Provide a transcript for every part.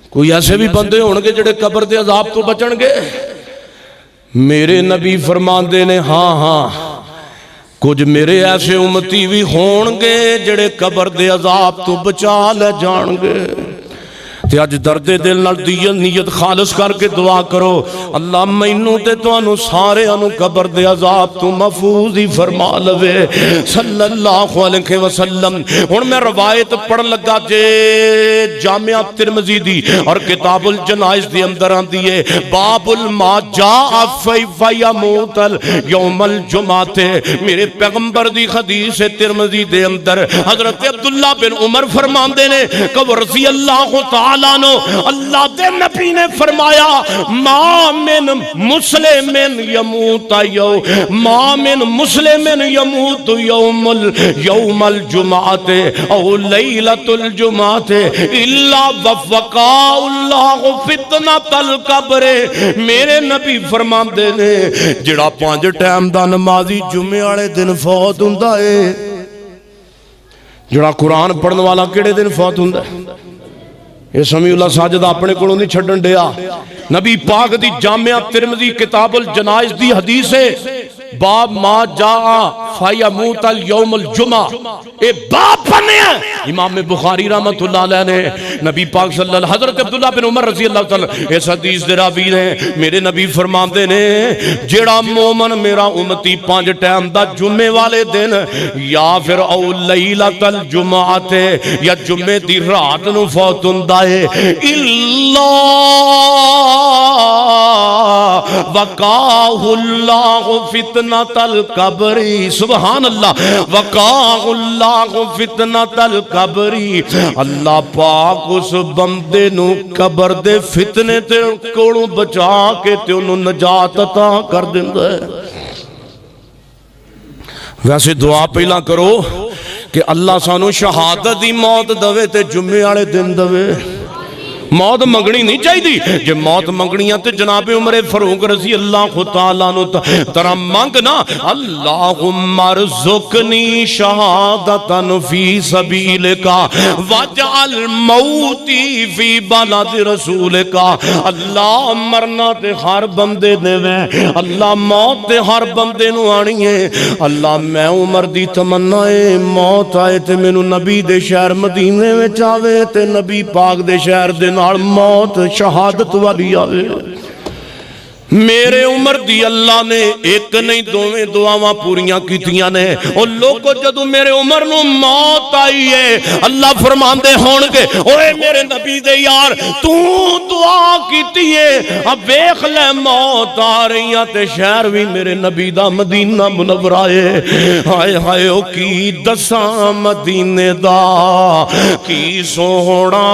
کوئی ایسے بھی بندے ہونگے جڑے قبر دے عذاب تو بچن گے؟ میرے نبی فرماندے نے ہاں ہاں کچھ میرے ایسے امتی بھی ہونگے جڑے قبر دے عذاب تو بچا لے جان گے۔ تے اج درد دل نال نیت خالص کر کے دعا کرو، اللہ مینوں تے تانوں سارے انو قبر دے عذاب تو محفوظ ہی فرما لوے صلی اللہ علیہ وسلم۔ ہن میں روایت پڑھ لگا جے جامعہ ترمذی دی اور کتاب الجنائز دی اندر آندی ہے باب الما جاء فیموت یوم الجمعہ۔ میرے پیغمبر دی حدیث ترمذی دے اندر حضرت عبداللہ بن عمر فرماندے نے کہ رضی اللہ تعالی اللہ دے نبی نے فرمایا ما من مسلم یموت یوم الجمعہ او لیلۃ الجمعہ الا وفقا اللہ فتنۃ القبر۔ میرے نبی فرماندے نے جڑا 5 ٹائم دا نمازی جمعے والے دن فوت ہوندا ہے، جڑا قرآن پڑھن والا کیڑے دن فوت ہوندا ہے؟ یہ سمیع اللہ ساجد اپنے کولوں نہیں چھڈن دیا، نبی پاک دی جامعہ ترمذی کتاب الجنائز دی حدیث ہے باب ما جاء فیموت یوم الجمعہ، اے باب بنے امام بخاری رحمت اللہ علیہ نے نبی پاک صلی اللہ علیہ حضرت عبداللہ بن عمر رضی اللہ تعالی اس حدیث دے راوی نے میرے نبی فرماندے نے جیڑا مومن میرا امتی 5 ٹائم دا جمعے والے دن یا پھر او لیلۃ الجمعہ یا جمعے دی رات نو فوت ہوندا ہے الا وقاہ اللہ فتنۃ القبر، سبحان اللہ، وقاہ اللہ فتنۃ القبر، اللہ پاک اس بندے نو قبر دے فتنے تے کولوں بچا کے تے انہوں نجات عطا کر دیندا ہے۔ ویسے دعا پہلا کرو کہ اللہ سانو شہادت دی موت دوے تے جمعے والے دن دوے۔ موت منگنی نہیں چاہیے، جے موت منگنیاں تے جناب عمر فاروق رضی اللہ تعالیٰ عنہ ترا مانگنا اللہم ارزقنی شہادتا فی سبیلکا واجعل موتی فی بلد رسولکا۔ اللہ مرنا تے ہر بندے دے وے، اللہ موت تے ہر بندے نو آنی ہے، اللہ میں عمر دی تمنا ہے موت آئے تے مینوں نبی دے شہر مدینے میں چاہے تے نبی پاک دے شہر دے نال موت شہادت والی آوے۔ میرے عمر دی اللہ نے ایک نہیں دوویں دعاواں پوریاں کیتیاں نے۔ اور لوگوں جدو میرے عمر نو موت آئی ہے اللہ فرماندے ہون گے اوے میرے نبی دے یار تو دعا کیتی ہے اب ویکھ لے موت آ رہی ہیں تے شہر بھی میرے نبی دا مدینہ منورہ ہے۔ ہائے ہائے او کی دساں مدینے دا کی سوہنا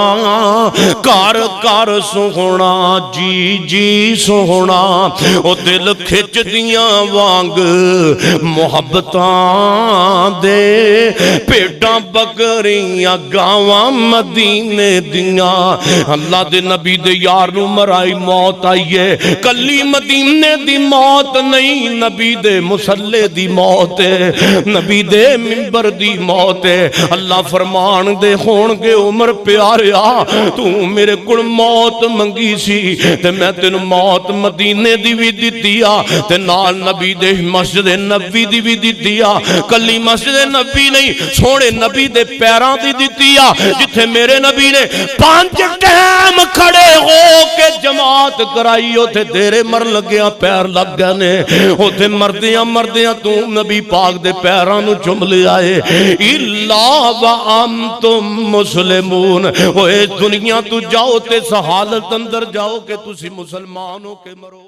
کار کار سوہنا جی جی سوہنا او دل کھچ دیاں وانگ محبتاں دے پیٹاں بکریاں گاواں مدینے دیاں۔ اللہ دے نبی دے یار نو مرائی موت آئی ہے، کلی مدینے دی موت نہیں، نبی دے مسلے دی موت ہے، نبی دے منبر دی موت ہے۔ اللہ فرمان دے ہون گے عمر پیاریا تو میرے کل موت منگی سی تے میں تینو موت مدینے دی بھی دیتیا تے نال نبی دے مسجد نبی دی بھی دیتیا، کلی مسجد نبی نہیں سونے نبی دے پیران دی دیتیا جتھے میرے نبی نے 5 ٹائم کھڑے ہو کے جماعت کرائی ہوتے دیرے مر لگیا پیر لگ گنے ہوتے مردیاں مردیاں تو نبی پاک دے پیرانو چم لے آئے اللہ وانتم مسلمون۔ وہ دنیا تو جاؤ تے سہالت اندر جاؤ کہ تسی مسلمانوں کے مرو۔